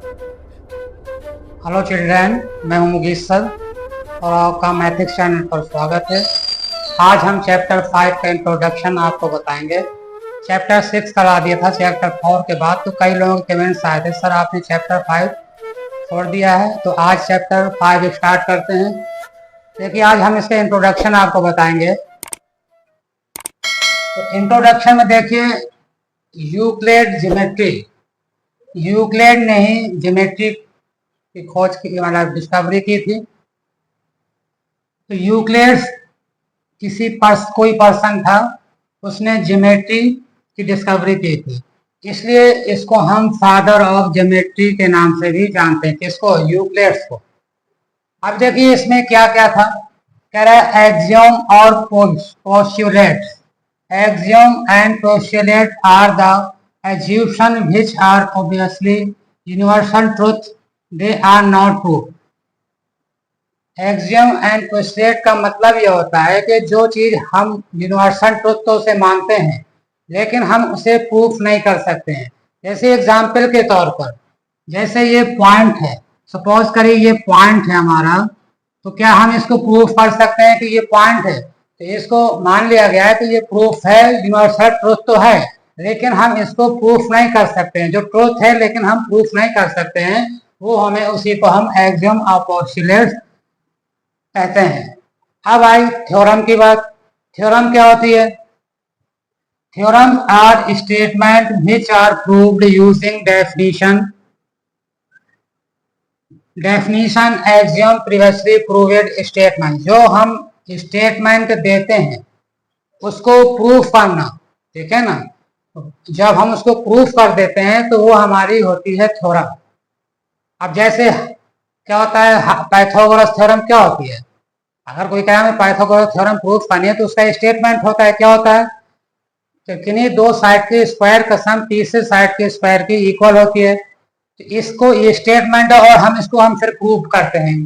Hello children, मैं हूं मुगीस sir और आपका मैथिक्स चैनल पर स्वागत है। आज हम चैप्टर 5 का इंट्रोडक्शन आपको बताएंगे। चैप्टर 6 करा दिया था चैप्टर 4 के बाद, तो कई लोगों के कमेंट्स आए थे सर आपने चैप्टर 5 छोड़ दिया है। तो आज चैप्टर 5 स्टार्ट करते हैं। देखिए आज हम इसके इंट्रोडक्शन आपको बताएंगे। तो इंट्रोडक्शन में देखिए यूक्लिड ज्योमेट्री, यूक्लिड ने ही ज्योमेट्री की खोज की, मतलब डिस्कवरी की थी। तो यूक्लिड कोई पर्सन था, उसने ज्योमेट्री की डिस्कवरी की थी, इसलिए इसको हम फादर ऑफ ज्योमेट्री के नाम से भी जानते हैं। किसको? यूक्लिड को। अब देखिए इसमें क्या क्या था। कह रहा है एक्सियम और postulates. Axiom and postulate are the assumption which are obviously universal truth, they are not true. Axiom and postulate का मतलब यह होता है कि जो चीज हम यूनिवर्सल ट्रुथ तो उसे मानते हैं, लेकिन हम उसे प्रूफ नहीं कर सकते हैं। जैसे एग्जाम्पल के तौर पर, जैसे ये पॉइंट है, सपोज करिए ये पॉइंट है हमारा, तो क्या हम इसको प्रूफ कर सकते हैं कि ये पॉइंट है? तो इसको मान लिया गया है कि ये प्रूफ है, यूनिवर्सल ट्रुथ तो है, लेकिन हम इसको प्रूफ नहीं कर सकते हैं। जो ट्रुथ है लेकिन हम प्रूफ नहीं कर सकते हैं, वो हमें उसी को हम एक्सियम और पोस्टुलेट कहते हैं। अब आई थ्योरम की बात। थ्योरम क्या होती है? Theorem are statement which are proved using definition axiom previously proved statement. जो हम स्टेटमेंट देते हैं उसको प्रूफ करना, ठीक है ना। जब हम उसको प्रूफ कर देते हैं तो वो हमारी होती है थ्योरम। अब जैसे क्या होता है, पाइथागोरस थ्योरम क्या होती है? अगर कोई कहे हमें पाइथागोरस थ्योरम प्रूफ करनी है तो उसका स्टेटमेंट होता है, क्या होता है कि किन्हीं दो साइड के स्क्वायर का सम तीसरे साइड के स्क्वायर की इक्वल होती है। तो इसको ये स्टेटमेंट है और हम फिर प्रूफ करते हैं,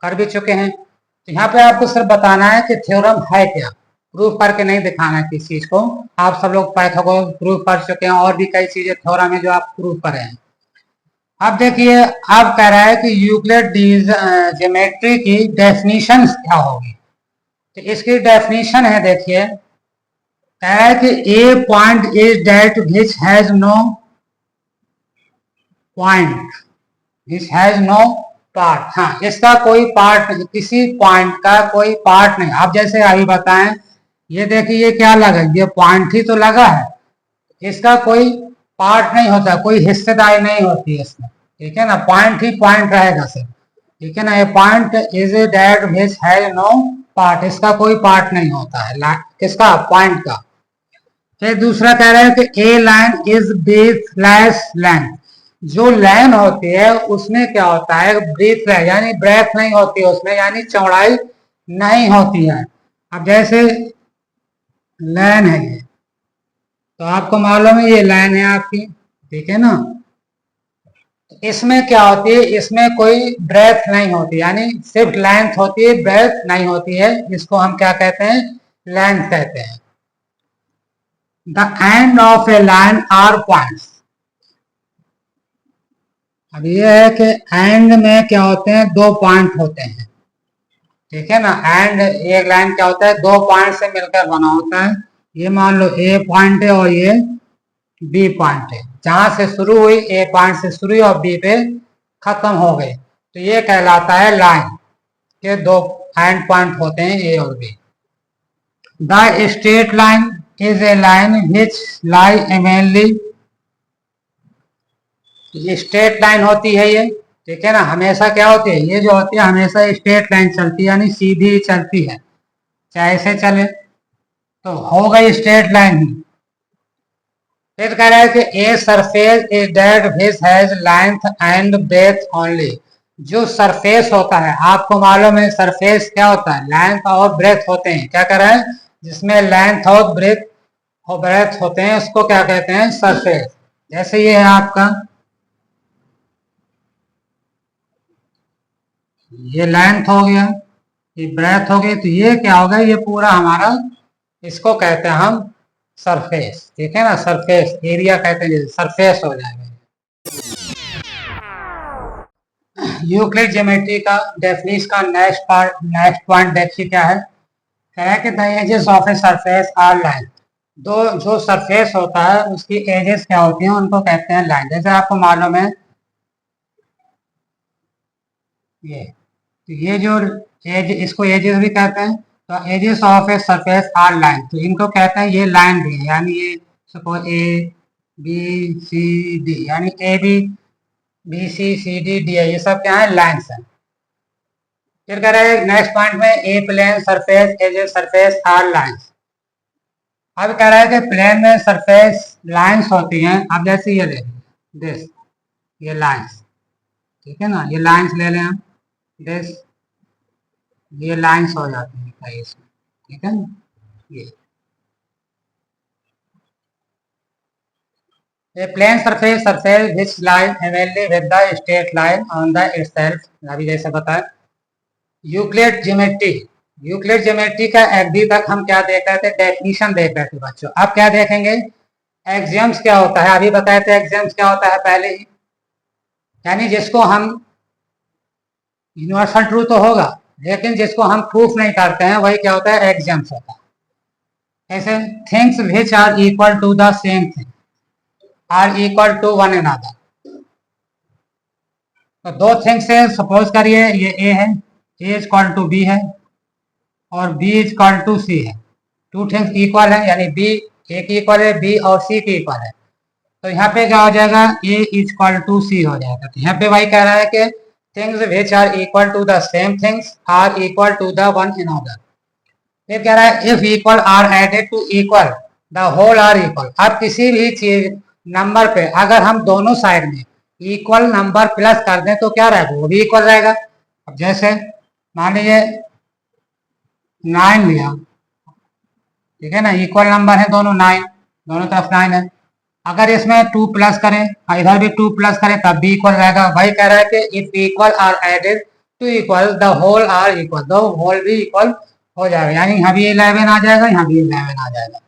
कर भी चुके हैं। तो यहाँ पे आपको सिर्फ बताना है कि थ्योरम है क्या, प्रूफ करके नहीं दिखाना है किसी चीज को। आप सब लोग पाइथागोरस प्रूफ कर चुके हैं और भी कई चीजें थ्योरम है जो आप प्रूफ करें हैं। अब देखिए, अब कह रहा है कि यूक्लिड ज्योमेट्री की डेफिनेशन क्या होगी। तो इसकी डेफिनेशन है, देखिए कह रहा है कि a point is that which has no point, which has no part. हाँ, इसका कोई पार्ट नहीं, किसी पॉइंट का कोई पार्ट नहीं। आप जैसे अभी बताएं, ये देखिए ये क्या लगा, ये पॉइंट ही तो लगा है, इसका कोई पार्ट नहीं होता, कोई हिस्सेदारी नहीं होती है इसमें, ठीक है ना। पॉइंट ही पॉइंट रहेगा सिर्फ, ठीक है ना। ये point is that which has no part, इसका कोई पार्ट नहीं होता है, किसका? पॉइंट का। फिर दूसरा कह रहे हैं कि ए लाइन इज ब्रीथलेस लाइन। जो लाइन होती है उसमें क्या होता है, ब्रीथलेस यानी ब्रेथ नहीं होती है उसमें, यानी चौड़ाई नहीं होती है। अब जैसे लाइन है ये, तो आपको मालूम है ये लाइन है आपकी, ठीक है ना। इसमें क्या होती है, इसमें कोई ब्रेथ नहीं होती, यानी सिर्फ लेंथ होती है, ब्रेथ नहीं होती है। इसको हम क्या कहते हैं? लेंथ कहते हैं। The end of a line are points. अब ये है कि एंड में क्या होते हैं, दो पॉइंट होते हैं, ठीक है ना। एंड एक लाइन क्या होता है, दो पॉइंट से मिलकर बना होता है। ये मान लो ए पॉइंट है और ये बी पॉइंट है, जहां से शुरू हुई ए पॉइंट से शुरू हुई और बी पे खत्म हो गई, तो ये कहलाता है लाइन के दो एंड पॉइंट होते हैं, ए और B. The straight line is a line which lie evenly. Straight line होती है ये, ठीक है ना। हमेशा क्या होती है, ये जो होती है हमेशा स्ट्रेट लाइन चलती है, यानी सीधी चलती है, चाहे ऐसे चले तो हो गई स्ट्रेट लाइन ही। फिर कह रहा है कि a surface is that which has length and breadth only. जो सरफेस होता है, आपको मालूम है सरफेस क्या होता है, लेंथ और ब्रेथ होते हैं। क्या कह रहा है, जिसमें लेंथ और ब्रेथ होते हैं उसको क्या कहते हैं, सरफेस। जैसे ये है आपका, ये लेंथ हो गया, ये ब्रेथ हो गई, तो ये क्या होगा, ये पूरा हमारा, इसको कहते हैं हम सरफेस, ठीक है ना। सरफेस एरिया कहते हैं, सरफेस हो जाएगा। यूक्लिड ज्योमेट्री का डेफिनेशन का नेक्स्ट पॉइंट देखिए क्या है। कह रहा है कि the edges of a surface are line. दो जो सरफेस होता है उसकी एजेस क्या होती हैं, उनको कहते हैं लाइन। जैसे आपको मालूम है ये जो एज, इसको एजेस भी कहते हैं। तो edges of a surface are line, तो इनको कहते हैं ये लाइन भी है, यानी ये suppose A B C D, यानी A B C C D D है, ये सब क्या है, लाइन्स है। फिर कह रहे हैं नेक्स्ट पॉइंट में a plane surface edges surface are lines. अब कह रहा है कि प्लेन में सरफेस लाइन्स होती हैं। अब जैसे ये ले दिस, ये लाइन्स, ठीक है ना, ये लाइन्स ले लें हम, दिस, ये लाइन्स हो जाती है कहीं इसमें, ठीक है ना। ये A plane surface which line evenly with the straight line on the itself, अभी जैसे बताया। यूक्लिड ज्योमेट्री का एग्जी तक हम क्या देख रहे थे, डेफिनेशन देख रहे थे बच्चों। अब क्या देखेंगे, एक्सियम्स क्या होता है। अभी बताए थे एक्सियम्स क्या होता है पहले ही, यानी जिसको हम यूनिवर्सल ट्रूथ तो होगा लेकिन जिसको हम प्रूफ नहीं करते हैं वही क्या होता है, एक्सियम्स होता है। ऐसे things which are equal to the same thing are equal to one another. तो दो थिंग्स है, सपोज करिए ये ए है, A is equal to B है और B is equal to C है। टू थिंग्स इक्वल है, यानी बी ए की इक्वल है, बी और सी की इक्वल है। तो यहाँ पे क्या हो जाएगा, ए इज इक्वल टू सी हो जाएगा। तो यहाँ पे वही कह रहा है कि things which are equal to the same things are equal to the one another. फिर कह रहा है if equal are added to equal the whole are equal. अब किसी भी चीज नंबर पे अगर हम दोनों साइड में इक्वल नंबर प्लस कर दें तो क्या रहेगा, वो भी इक्वल रहेगा। अब जैसे मान लीजिए 9 लिया, ठीक है ना, इक्वल नंबर है दोनों, 9 दोनों तरफ 9 है। अगर इसमें 2 प्लस करें और इधर भी 2 प्लस करें तब भी इक्वल रहेगा। वही कह रहा है कि if equal are added to equal the whole are equal, the whole भी इक्वल हो जाएगा, यानी यहाँ भी 11 आ जाएगा, यहाँ भी 11 आ जाएगा।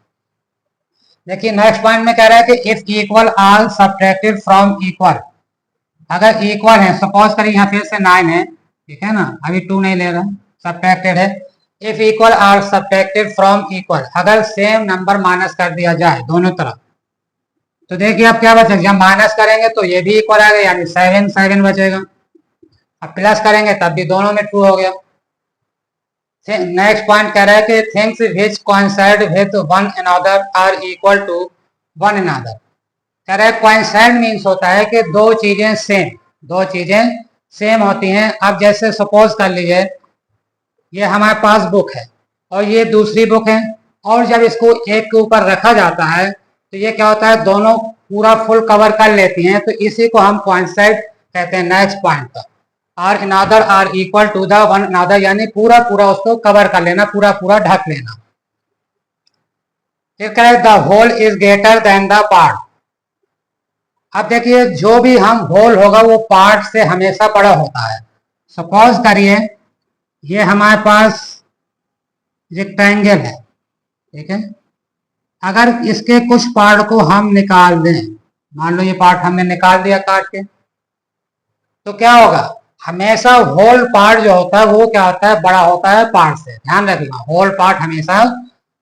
देखिए नेक्स्ट पॉइंट में कह रहा है कि if equal are subtracted from equal. अगर इक्वल है, सपोज करिए यहाँ फिर से 9 है, ठीक है ना, अभी 2 नहीं ले रहा, सब्ट्रैक्टेड है। If equal are subtracted from equal, अगर सेम नंबर माइनस कर दिया जाए दोनों तरफ तो देखिए अब क्या बचेगा, जब माइनस करेंगे तो ये भी इक्वल आएगा, यानी 7 7 बचेगा। अब प्लस करेंगे तब भी दोनों में 2 हो गया। नेक्स्ट पॉइंट कह रहा है कि things which coincide with one another are equal to one another. कह रहा है कोइंसाइड मीन्स होता है कि दो चीजें सेम होती हैं। अब जैसे सपोज कर लीजिए ये हमारे पास बुक है और ये दूसरी बुक है, और जब इसको एक के ऊपर रखा जाता है तो ये क्या होता है, दोनों पूरा फुल कवर कर लेती हैं, तो इसी को हम कोइंसाइड कहते हैं। नेक्स्ट पॉइंट पर are another are equal to the one another, यानी पूरा पूरा उसको कवर कर लेना, पूरा पूरा ढक लेना। फिर कह रहे the whole is greater than the part. अब देखिए जो भी हम होल होगा वो पार्ट से हमेशा बड़ा होता है। सपोज करिए ये हमारे पास रेक्टेंगल है, ठीक है, अगर इसके कुछ पार्ट को हम निकाल दें, मान लो ये पार्ट हमने निकाल दिया काट के, तो क्या होगा, हमेशा होल पार्ट जो होता है वो क्या होता है, बड़ा होता है पार्ट से। ध्यान रखना, होल पार्ट हमेशा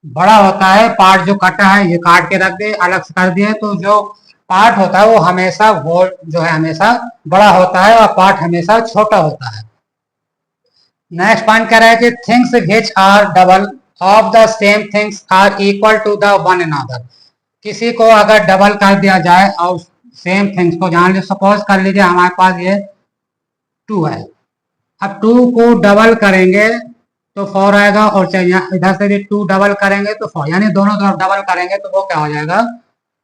बड़ा होता है। पार्ट जो कटा है ये काट के रख दे, अलग से कर दिए, तो जो पार्ट होता है वो हमेशा होल जो है हमेशा बड़ा होता है और पार्ट हमेशा छोटा होता है। नेक्स्ट पॉइंट कह रहा है कि things which are double of the same things are equal to the one another. किसी को अगर डबल कर दिया जाए और सेम थिंग्स को, जान लीजिए सपोज कर लीजिए हमारे पास ये 2 है, अब 2 को डबल करेंगे तो 4 आएगा, और चाहिए इधर से भी 2 डबल करेंगे तो 4, यानी दोनों तरफ डबल करेंगे तो वो क्या हो जाएगा,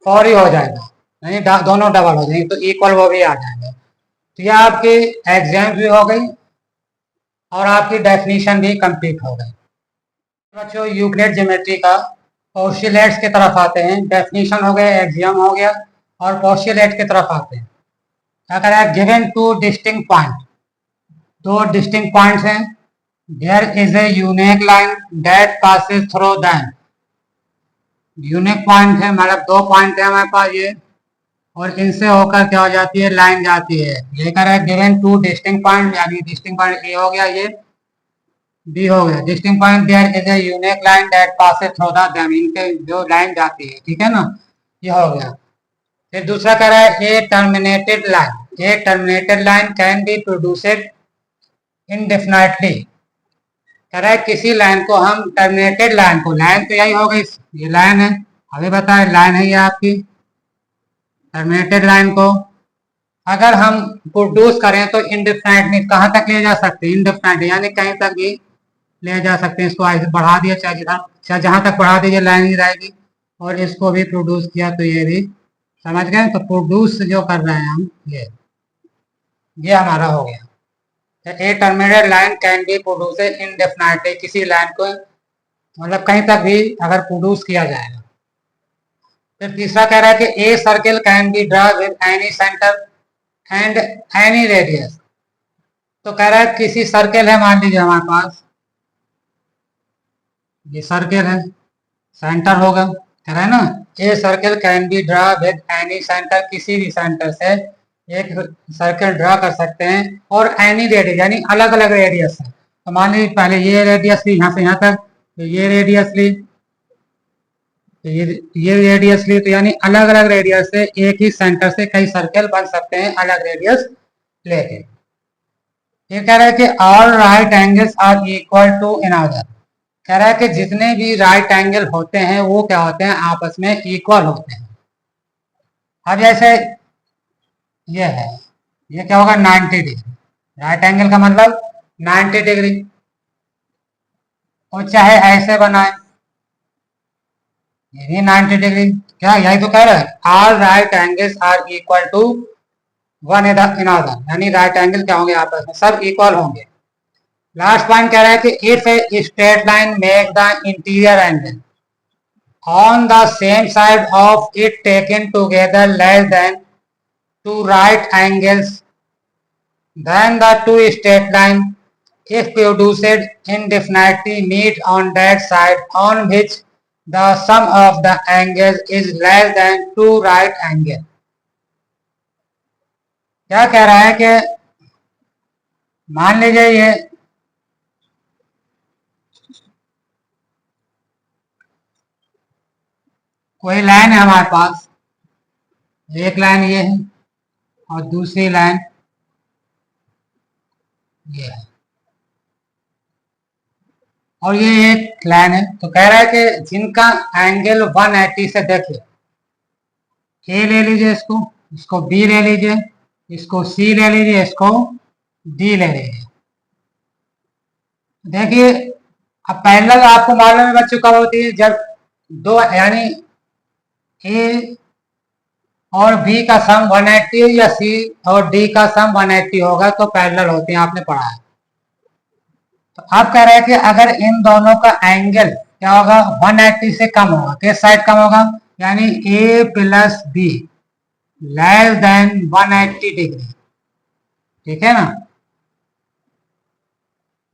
4 ही हो जाएगा, यानी दोनों डबल हो जाएंगे तो इक्वल वो भी आ जाएंगे। तो यह आपकी एग्जाम भी हो गई और आपकी डेफिनेशन भी कंप्लीट हो गई। बच्चों यूक्लिड ज्योमेट्री का पोस्टुलेट्स की तरफ आते हैं। डेफिनेशन हो गया, एक्सियम हो गया, और पोस्टुलेट की तरफ आते हैं। क्या कह रहा है, given 2 distinct point, 2 distinct points हैं। There is a unique line that passes through them. Unique point है, मतलब 2 पॉइंट है हमारे पास, ये और इनसे होकर क्या हो जाती है, लाइन जाती है। ये कह रहा है गिवन टू डिस्टिंक्ट पॉइंट, यानी डिस्टिंक्ट पॉइंट ए हो गया, ये बी हो गया। Distinct point there is a unique line that passes through the them, इनके जो लाइन जाती है, ठीक है ना, ये हो गया। फिर दूसरा कह रहा है a terminated line, a terminated line can be produced indefinitely. कह रहा है किसी लाइन को हम टर्मिनेटेड लाइन को, लाइन तो यही हो गई, ये लाइन है, अभी बताए लाइन है ये आपकी। टर्मिनेटेड लाइन को अगर हम प्रोड्यूस करें तो इनडेफिनेटली कहाँ तक ले जा सकते हैं, इनडेफिनेटली यानी कहीं तक भी ले जा सकते हैं। इसको ऐसे बढ़ा दिया, चाहे जहां तक बढ़ा दीजिए लाइन ही रहेगी। और इसको भी प्रोड्यूस किया तो ये भी, समझ गए। तो प्रोड्यूस जो कर रहे हैं हम, ये हमारा हो गया। A terminated line can be produce indefinitely, किसी लाइन को मतलब कहीं तक भी अगर प्रोड्यूस किया जाएगा। फिर तीसरा कह रहा है कि a circle can be draw with any centre and any radius. तो कह रहा है किसी सर्किल है, मान लीजिए हमारे पास ये सर्किल है, सेंटर होगा, कह रहा है ना, a circle can be draw with any centre, किसी भी सेंटर से एक सर्किल ड्रा कर सकते हैं। और एनी रेडियस यानी अलग अलग रेडियस है। तो मान लीजिए पहले ये रेडियस ली, यहाँ से यहाँ तक, तो ये रेडियस ली, तो ये रेडियस ली, तो यानी अलग अलग रेडियस से एक ही सेंटर से कई सर्कल बन सकते हैं अलग रेडियस लेके। ये कह रहा है कि all right angles are equal to another. कह रहा है कि जितने भी राइट एंगल होते हैं वो क्या होते हैं, आपस में इक्वल होते हैं। अब जैसे ये है, ये क्या होगा, 90 डिग्री। राइट एंगल का मतलब 90 डिग्री। और चाहे ऐसे बनाए, ये भी 90 डिग्री, क्या यही तो कह रहा है, all right angles are equal to one another, यानी राइट एंगल क्या होंगे, आपस में सब इक्वल होंगे। लास्ट पॉइंट कह रहा है कि if a straight line make the interior angle on the same side of it taken together less than two right angles then the two straight line if produced indefinitely meet on that side on which the sum of the angles is less than two right angle। क्या कह रहा है कि मान लीजिए ये कोई line है हमारे पास, एक लाइन ये है और दूसरी लाइन ये है, और ये एक लाइन है। तो कह रहा है कि जिनका एंगल 180 से, देखिए ए ले लीजिए, इसको बी ले लीजिए, इसको सी ले लीजिए, इसको डी ले लीजिए। देखिए अब पैरेलल आपको मालूम है बच्चों कब होती है, जब दो यानी ए और बी का सम 180 या सी और डी का सम 180 होगा तो पैरेलल होती है, आपने पढ़ा है। तो आप कह रहे हैं कि अगर इन दोनों का एंगल क्या होगा, 180 से कम होगा, किस साइड कम होगा, यानी A plus B less than 180 degree, ठीक है ना।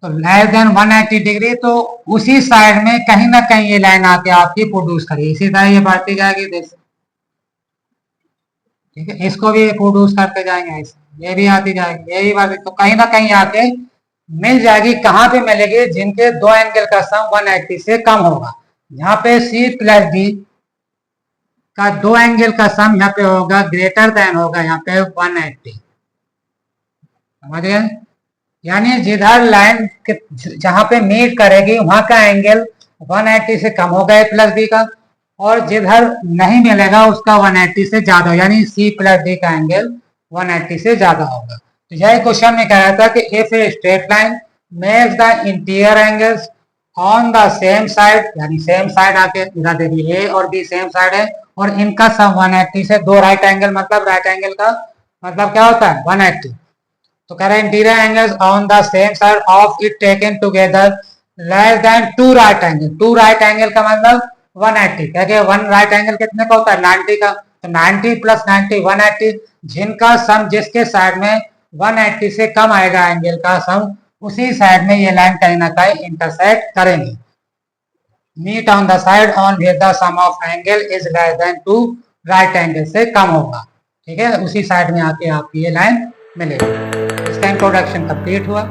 तो लेस देन 180 डिग्री, तो उसी साइड में कहीं ना कहीं ये लाइन आके आपकी प्रोड्यूस करेगी, इसी तरह ये बढ़ती जाएगी, देख, ठीक है, इसको भी प्रोड्यूस करते जाएंगे, ये भी आती जाएगी, ये भी बात, तो कहीं ना कहीं आके मिल जाएगी। कहाँ पे मिलेगी, जिनके दो एंगल का सम 180 से कम होगा। यहाँ पे सी प्लस डी का दो एंगल का सम यहाँ पे होगा ग्रेटर देन होगा यहाँ पे 180, समझ गए। यानी जिधर लाइन जहां पे मीट करेगी वहां का एंगल 180 से कम होगा ए प्लस बी का, और जिधर नहीं मिलेगा उसका 180 से ज्यादा, यानी सी प्लस डी का एंगल 180 से ज्यादा होगा। तो यही क्वेश्चन में कहा था कि if a straight line makes the interior angles on the same side, यानी सेम साइड आके इधर देखिए ए और बी सेम साइड है, और इनका सम 180 से, दो राइट एंगल मतलब राइट एंगल का मतलब क्या होता है 180। तो कह रहे हैं interior angles on the same side of it taken together less than two right angle. Two right angle का मतलब 180, क्या वन राइट एंगल कितने का होता है 90 का, तो 90 प्लस 90 180, जिनका सम जिसके साइड में 180 से कम आएगा एंगल का सम, उसी साइड में ये लाइन कहीं ना कहीं इंटरसेक्ट करेंगे। Meet on the side on which the sum of angle is less than two right angle से कम होगा। ठीक है, उसी साइड में आके आपकी ये लाइन मिलेगी। इसका इंट्रोडक्शन कंप्लीट हुआ।